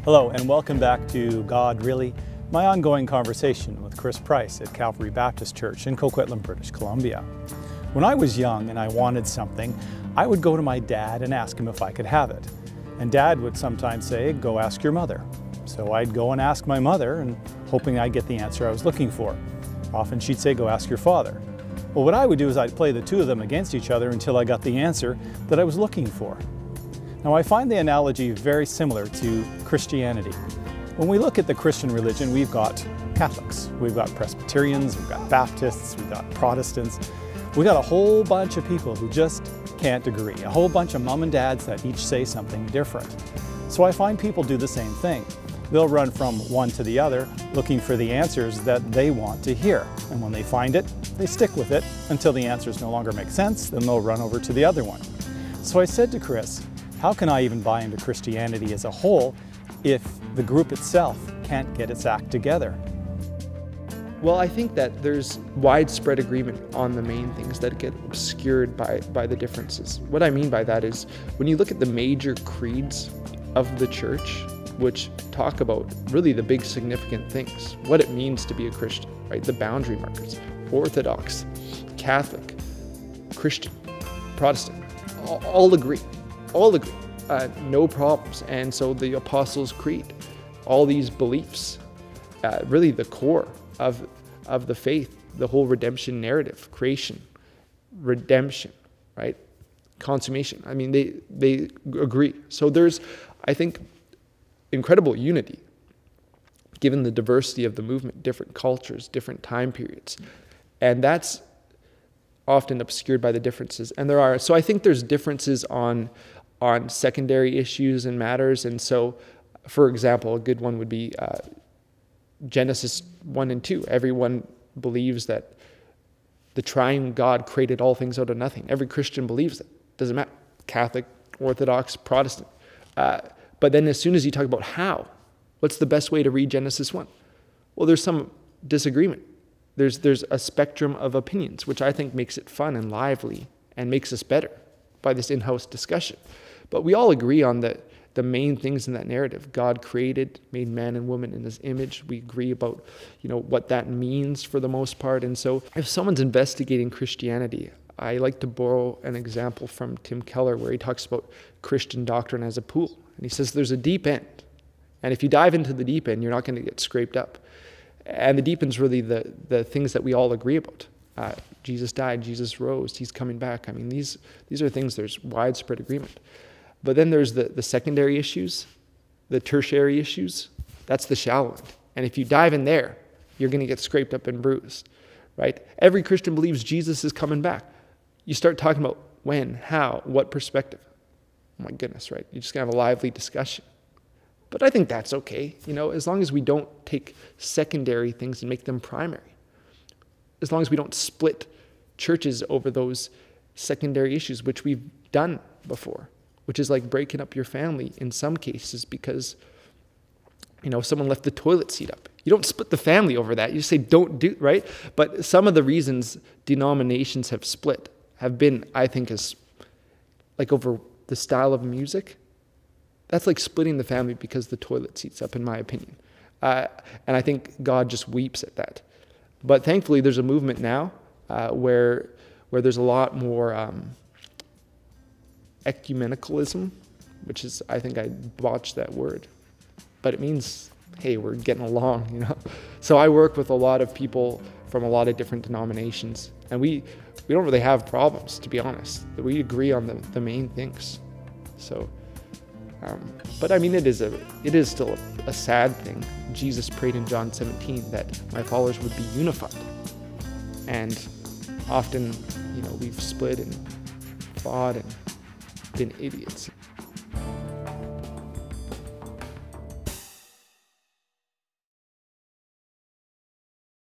Hello and welcome back to God Really, my ongoing conversation with Chris Price at Calvary Baptist Church in Coquitlam, British Columbia. When I was young and I wanted something, I would go to my dad and ask him if I could have it. And Dad would sometimes say, "Go ask your mother." So I'd go and ask my mother, and hoping I'd get the answer I was looking for. Often she'd say, "Go ask your father." Well, what I would do is I'd play the two of them against each other until I got the answer that I was looking for. Now, I find the analogy very similar to Christianity. When we look at the Christian religion, we've got Catholics, we've got Presbyterians, we've got Baptists, we've got Protestants. We've got a whole bunch of people who just can't agree, a whole bunch of mom and dads that each say something different. So I find people do the same thing. They'll run from one to the other, looking for the answers that they want to hear. And when they find it, they stick with it until the answers no longer make sense, then they'll run over to the other one. So I said to Chris, how can I even buy into Christianity as a whole if the group itself can't get its act together? Well, I think that there's widespread agreement on the main things that get obscured by the differences. What I mean by that is when you look at the major creeds of the church, which talk about really the big significant things, what it means to be a Christian, right? The boundary markers, Orthodox, Catholic, Christian, Protestant, all agree. No problems. And so the Apostles' Creed, all these beliefs, really the core of the faith, the whole redemption narrative, creation, redemption, right? Consummation. I mean, they agree. So there's, I think, incredible unity, given the diversity of the movement, different cultures, different time periods. And that's often obscured by the differences. And there are, so I think there's differences on secondary issues and matters. And so, for example, a good one would be Genesis 1 and 2. Everyone believes that the triune God created all things out of nothing. Every Christian believes that. Doesn't matter. Catholic, Orthodox, Protestant. But then as soon as you talk about how, what's the best way to read Genesis 1? Well, there's some disagreement. There's a spectrum of opinions, which I think makes it fun and lively and makes us better by this in-house discussion. But we all agree on the main things in that narrative. God created, made man and woman in his image. We agree about, what that means for the most part. And so if someone's investigating Christianity, I like to borrow an example from Tim Keller where he talks about Christian doctrine as a pool. And he says there's a deep end. And if you dive into the deep end, you're not going to get scraped up. And the deep end's really the things that we all agree about. Jesus died, Jesus rose, he's coming back. I mean, these are things there's widespread agreement. But then there's the secondary issues, the tertiary issues. That's the shallow end. And if you dive in there, you're going to get scraped up and bruised, right? Every Christian believes Jesus is coming back. You start talking about when, how, what perspective. Oh my goodness, right? You're just going to have a lively discussion. But I think that's okay, as long as we don't take secondary things and make them primary. As long as we don't split churches over those secondary issues, which we've done before, which is like breaking up your family in some cases because, someone left the toilet seat up. You don't split the family over that. You say don't do, right? But some of the reasons denominations have split have been, I think, is like over the style of music. That's like splitting the family because the toilet seat's up, in my opinion. And I think God just weeps at that. But thankfully, there's a movement now where there's a lot more ecumenicalism, which is, I think I botched that word. But it means, hey, we're getting along, So I work with a lot of people from a lot of different denominations. And we don't really have problems, to be honest. We agree on the main things. So... but I mean, it is still a sad thing. Jesus prayed in John 17 that my followers would be unified. And often, we've split and fought and been idiots.